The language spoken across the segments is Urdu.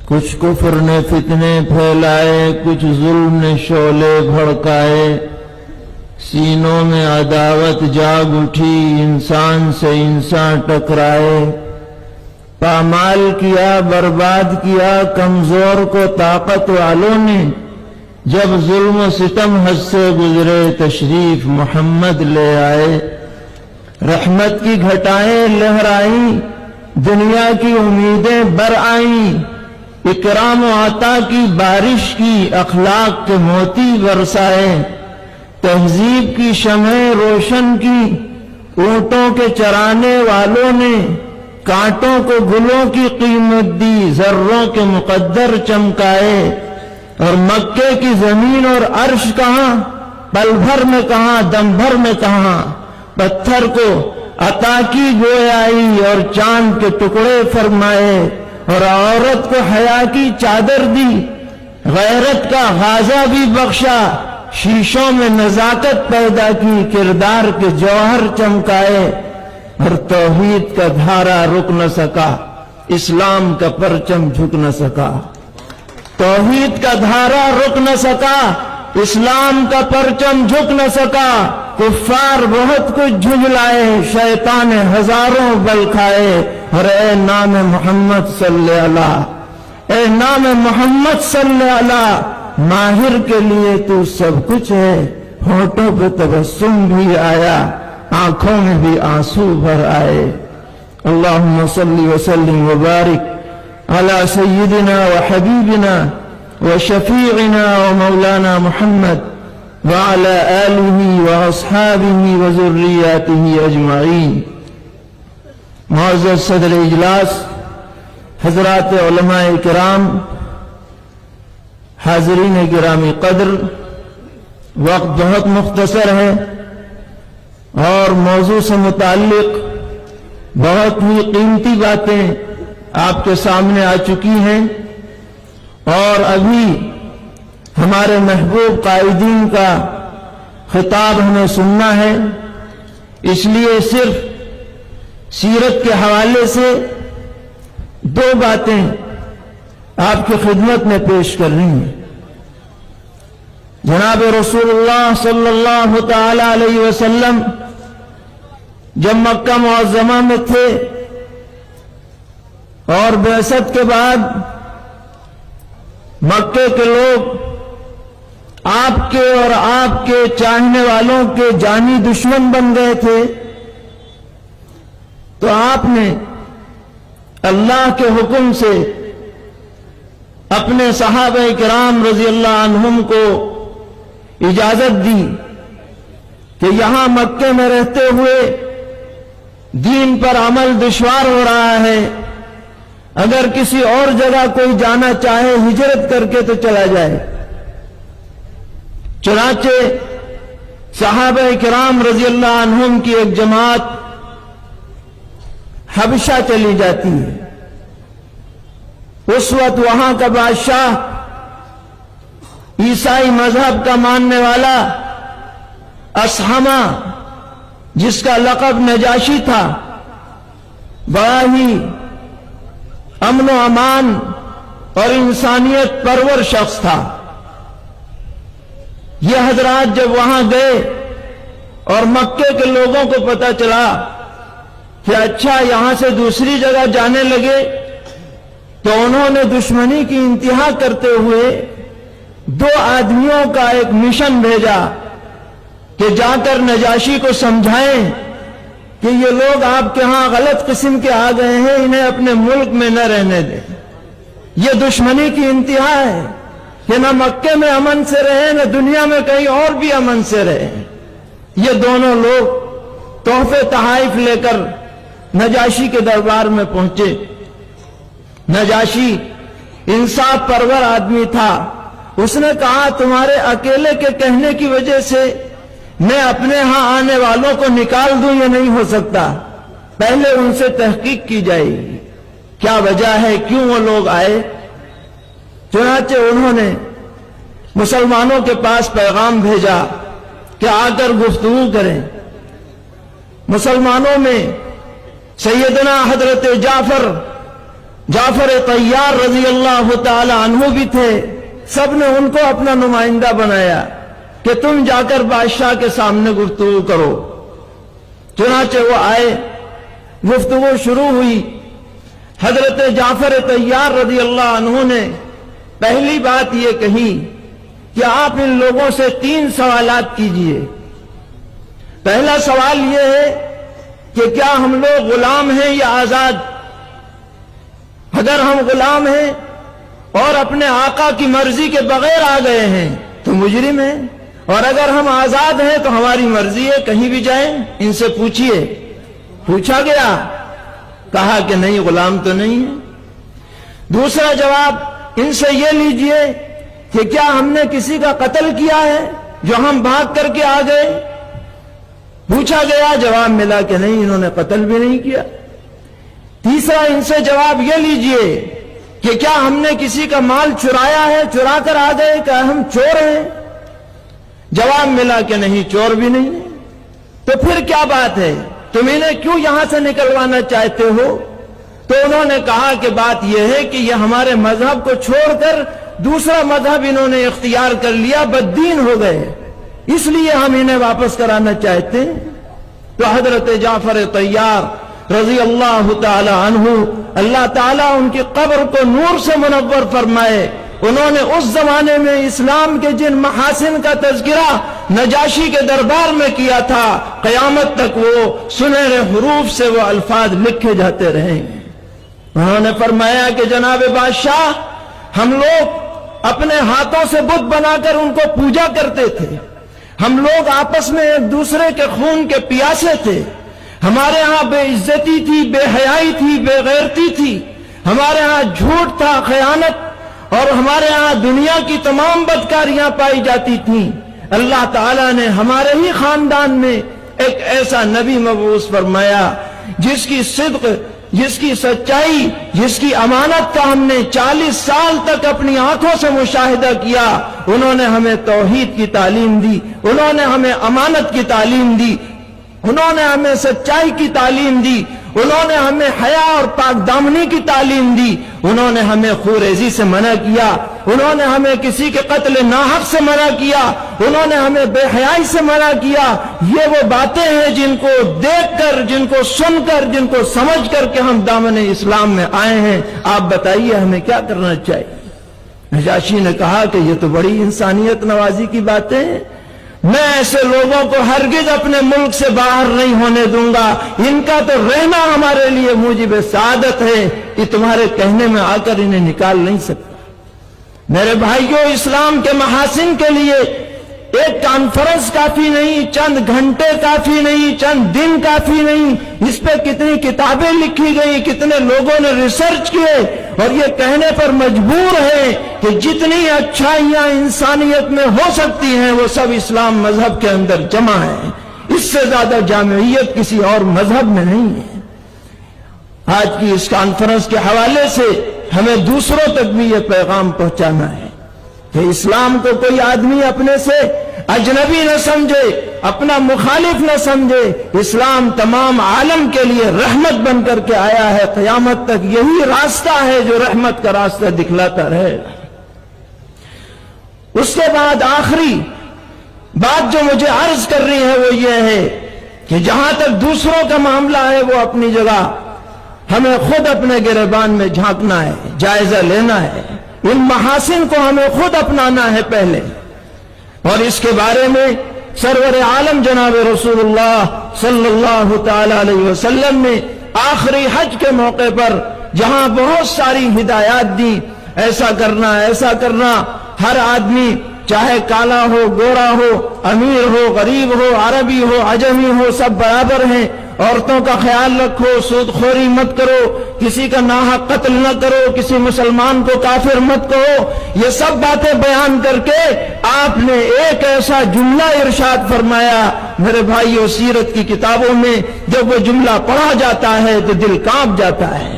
کچھ کفر نے فتنے پھیلائے، کچھ ظلم نے شعلے بھڑکائے، سینوں میں عداوت جاگ اٹھی، انسان سے انسان ٹکرائے، پامال کیا، برباد کیا کمزور کو طاقت والوں نے۔ جب ظلم و ستم حد سے گزرے تشریف محمد لے آئے، رحمت کی گھٹائیں لہرائیں، دنیا کی امیدیں بر آئیں، اکرام و عطا کی بارش کی، اخلاق کے موتی برسائے، تہذیب کی شمعیں روشن کی، اونٹوں کے چرانے والوں نے کانٹوں کو گلوں کی قیمت دی، ذروں کے مقدر چمکائے، اور مکے کی زمین اور عرش کہاں، پل بھر میں کہاں، دم بھر میں کہاں، پتھر کو عطا کی گویائی اور چاند کے ٹکڑے فرمائے، اور عورت کو حیا کی چادر دی، غیرت کا غازہ بھی بخشا، شیشوں میں نزاکت پیدا کی، کردار کے جوہر چمکائے، اور توحید کا دھارا رک نہ سکا، اسلام کا پرچم جھک نہ سکا، توحید کا دھارا رک نہ سکا، اسلام کا پرچم جھک نہ سکا، کفار بہت کچھ جھجلائے، شیطان ہزاروں بل کھائے، اور اے نام محمد صلی اللہ، اے نام محمد صلی اللہ، ماہر کے لیے تو سب کچھ ہے، ہونٹوں پہ تبسم بھی آیا، آنکھوں میں بھی آنسو بھر آئے۔ اللہم صلی وسلم وبارک علی سیدنا وحبیبنا وشفیعنا ومولانا محمد وعلى آلہ واصحابہ وذریاتہ اجمعین۔ معزز صدر اجلاس، حضرات علماء کرام، حاضرین گرامی قدر، وقت بہت مختصر ہے اور موضوع سے متعلق بہت ہی قیمتی باتیں آپ کے سامنے آ چکی ہیں، اور ابھی ہمارے محبوب قائدین کا خطاب ہمیں سننا ہے، اس لیے صرف سیرت کے حوالے سے دو باتیں آپ کی خدمت میں پیش کر رہی ہیں۔ جناب رسول اللہ صلی اللہ تعالی علیہ وسلم جب مکہ معظمہ میں تھے اور بعثت کے بعد مکے کے لوگ آپ کے اور آپ کے چاہنے والوں کے جانی دشمن بن گئے تھے، تو آپ نے اللہ کے حکم سے اپنے صحابہ کرام رضی اللہ عنہم کو اجازت دی کہ یہاں مکے میں رہتے ہوئے دین پر عمل دشوار ہو رہا ہے، اگر کسی اور جگہ کوئی جانا چاہے ہجرت کر کے تو چلا جائے۔ چنانچہ صحابہ کرام رضی اللہ عنہم کی ایک جماعت حبشہ چلی جاتی ہے۔ اس وقت وہاں کا بادشاہ عیسائی مذہب کا ماننے والا اسحمہ، جس کا لقب نجاشی تھا، بڑا ہی امن و امان اور انسانیت پرور شخص تھا۔ یہ حضرات جب وہاں گئے اور مکے کے لوگوں کو پتہ چلا کہ اچھا یہاں سے دوسری جگہ جانے لگے، تو انہوں نے دشمنی کی انتہا کرتے ہوئے دو آدمیوں کا ایک مشن بھیجا کہ جا کر نجاشی کو سمجھائیں کہ یہ لوگ آپ کے ہاں غلط قسم کے آ گئے ہیں، انہیں اپنے ملک میں نہ رہنے دیں۔ یہ دشمنی کی انتہا ہے کہ نہ مکے میں امن سے رہے، نہ دنیا میں کہیں اور بھی امن سے رہے۔ یہ دونوں لوگ تحفے تحائف لے کر نجاشی کے دربار میں پہنچے۔ نجاشی انصاف پرور آدمی تھا، اس نے کہا تمہارے اکیلے کے کہنے کی وجہ سے میں اپنے ہاں آنے والوں کو نکال دوں، یہ نہیں ہو سکتا، پہلے ان سے تحقیق کی جائے گی، کیا وجہ ہے کیوں وہ لوگ آئے۔ چنانچہ انہوں نے مسلمانوں کے پاس پیغام بھیجا کہ آ کر گفتگو کریں۔ مسلمانوں میں سیدنا حضرت جعفر جعفر طیار رضی اللہ تعالی عنہ بھی تھے، سب نے ان کو اپنا نمائندہ بنایا کہ تم جا کر بادشاہ کے سامنے گفتگو کرو۔ چنانچہ وہ آئے، گفتگو شروع ہوئی۔ حضرت جعفر طیار رضی اللہ عنہ نے پہلی بات یہ کہی کہ آپ ان لوگوں سے 3 سوالات کیجئے۔ پہلا سوال یہ ہے کہ کیا ہم لوگ غلام ہیں یا آزاد؟ اگر ہم غلام ہیں اور اپنے آقا کی مرضی کے بغیر آ گئے ہیں تو مجرم ہیں، اور اگر ہم آزاد ہیں تو ہماری مرضی ہے، کہیں بھی جائیں، ان سے پوچھئے۔ پوچھا گیا، کہا کہ نہیں، غلام تو نہیں ہے۔ دوسرا جواب ان سے یہ لیجئے کہ کیا ہم نے کسی کا قتل کیا ہے جو ہم بھاگ کر کے آ گئے؟ پوچھا گیا، جواب ملا کہ نہیں، انہوں نے قتل بھی نہیں کیا۔ تیسرا ان سے جواب یہ لیجئے کہ کیا ہم نے کسی کا مال چرایا ہے، چرا کر آ گئے، کہ ہم چور ہیں؟ جواب ملا کہ نہیں، چور بھی نہیں ہے۔ تو پھر کیا بات ہے، تم انہیں کیوں یہاں سے نکلوانا چاہتے ہو؟ تو انہوں نے کہا کہ بات یہ ہے کہ یہ ہمارے مذہب کو چھوڑ کر دوسرا مذہب انہوں نے اختیار کر لیا، بددین ہو گئے، اس لیے ہم انہیں واپس کرانا چاہتے ہیں۔ تو حضرت جعفر طیار رضی اللہ تعالی عنہ، اللہ تعالیٰ ان کی قبر کو نور سے منور فرمائے، انہوں نے اس زمانے میں اسلام کے جن محاسن کا تذکرہ نجاشی کے دربار میں کیا تھا، قیامت تک وہ سنہرے حروف سے وہ الفاظ لکھے جاتے رہیں گے۔ انہوں نے فرمایا کہ جناب بادشاہ، ہم لوگ اپنے ہاتھوں سے بت بنا کر ان کو پوجا کرتے تھے، ہم لوگ آپس میں ایک دوسرے کے خون کے پیاسے تھے، ہمارے ہاں بے عزتی تھی، بے حیائی تھی، بے غیرتی تھی، ہمارے ہاں جھوٹ تھا، خیانت، اور ہمارے ہاں دنیا کی تمام بدکاریاں پائی جاتی تھیں۔ اللہ تعالیٰ نے ہمارے ہی خاندان میں ایک ایسا نبی مبعوث فرمایا جس کی صدق، جس کی سچائی، جس کی امانت کا ہم نے 40 سال تک اپنی آنکھوں سے مشاہدہ کیا۔ انہوں نے ہمیں توحید کی تعلیم دی، انہوں نے ہمیں امانت کی تعلیم دی، انہوں نے ہمیں سچائی کی تعلیم دی، انہوں نے ہمیں حیا اور پاک دامنی کی تعلیم دی، انہوں نے ہمیں خوریزی سے منع کیا، انہوں نے ہمیں کسی کے قتل ناحق سے منع کیا، انہوں نے ہمیں بے حیائی سے منع کیا۔ یہ وہ باتیں ہیں جن کو دیکھ کر، جن کو سن کر، جن کو سمجھ کر کہ ہم دامن اسلام میں آئے ہیں۔ آپ بتائیے ہمیں کیا کرنا چاہیے؟ نجاشی نے کہا کہ یہ تو بڑی انسانیت نوازی کی باتیں ہیں، میں ایسے لوگوں کو ہرگز اپنے ملک سے باہر نہیں ہونے دوں گا، ان کا تو رہنا ہمارے لیے موجب سعادت ہے، یہ تمہارے کہنے میں آ کر انہیں نکال نہیں سکتا۔ میرے بھائیوں، اسلام کے محاسن کے لیے ایک کانفرنس کافی نہیں، چند گھنٹے کافی نہیں، چند دن کافی نہیں، اس پہ کتنی کتابیں لکھی گئی، کتنے لوگوں نے ریسرچ کیے، اور یہ کہنے پر مجبور ہے کہ جتنی اچھائیاں انسانیت میں ہو سکتی ہیں وہ سب اسلام مذہب کے اندر جمع ہے، اس سے زیادہ جامعیت کسی اور مذہب میں نہیں ہے۔ آج کی اس کانفرنس کے حوالے سے ہمیں دوسروں تک بھی یہ پیغام پہنچانا ہے کہ اسلام کو کوئی آدمی اپنے سے اجنبی نہ سمجھے، اپنا مخالف نہ سمجھے، اسلام تمام عالم کے لیے رحمت بن کر کے آیا ہے، قیامت تک یہی راستہ ہے جو رحمت کا راستہ دکھلاتا رہے گا۔ اس کے بعد آخری بات جو مجھے عرض کرنی ہے وہ یہ ہے کہ جہاں تک دوسروں کا معاملہ ہے وہ اپنی جگہ، ہمیں خود اپنے گریبان میں جھانکنا ہے، جائزہ لینا ہے، ان محاسن کو ہمیں خود اپنانا ہے پہلے، اور اس کے بارے میں سرور عالم جناب رسول اللہ صلی اللہ تعالی علیہ وسلم نے آخری حج کے موقع پر جہاں بہت ساری ہدایات دی، ایسا کرنا، ایسا کرنا، ہر آدمی چاہے کالا ہو، گورا ہو، امیر ہو، غریب ہو، عربی ہو، عجمی ہو، سب برابر ہیں، عورتوں کا خیال رکھو، سود خوری مت کرو، کسی کا ناحق قتل نہ کرو، کسی مسلمان کو کافر مت کہو، یہ سب باتیں بیان کر کے آپ نے ایک ایسا جملہ ارشاد فرمایا، میرے بھائیو، سیرت کی کتابوں میں جب وہ جملہ پڑھا جاتا ہے تو دل کانپ جاتا ہے۔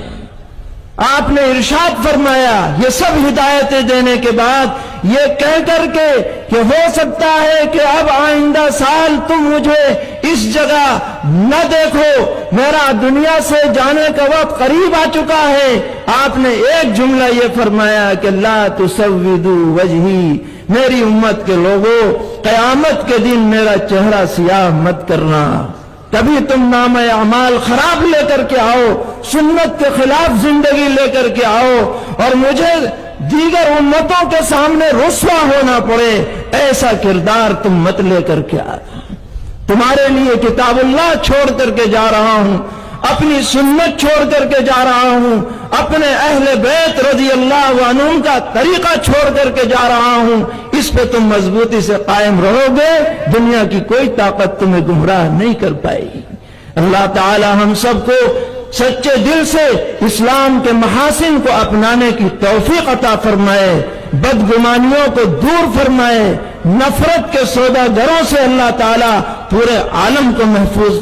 آپ نے ارشاد فرمایا، یہ سب ہدایتیں دینے کے بعد یہ کہہ کر کے کہ ہو سکتا ہے کہ اب آئندہ سال تم مجھے اس جگہ نہ دیکھو، میرا دنیا سے جانے کا وقت قریب آ چکا ہے، آپ نے ایک جملہ یہ فرمایا کہ لا تسودوا وجہی، میری امت کے لوگوں قیامت کے دن میرا چہرہ سیاہ مت کرنا۔ کبھی تم نام اعمال خراب لے کر کے آؤ، سنت کے خلاف زندگی لے کر کے آؤ اور مجھے دیگر امتوں کے سامنے رسوا ہونا پڑے، ایسا کردار تم مت لے کر کے آؤ۔ تمہارے لیے کتاب اللہ چھوڑ کر کے جا رہا ہوں، اپنی سنت چھوڑ کر کے جا رہا ہوں، اپنے اہل بیت رضی اللہ عنہم کا طریقہ چھوڑ کر کے جا رہا ہوں، اس پہ تم مضبوطی سے قائم رہو گے، دنیا کی کوئی طاقت تمہیں گمراہ نہیں کر پائے گی۔ اللہ تعالی ہم سب کو سچے دل سے اسلام کے محاسن کو اپنانے کی توفیق عطا فرمائے، بدگمانیوں کو دور فرمائے، نفرت کے سوداگروں سے اللہ تعالی پورے عالم کو محفوظ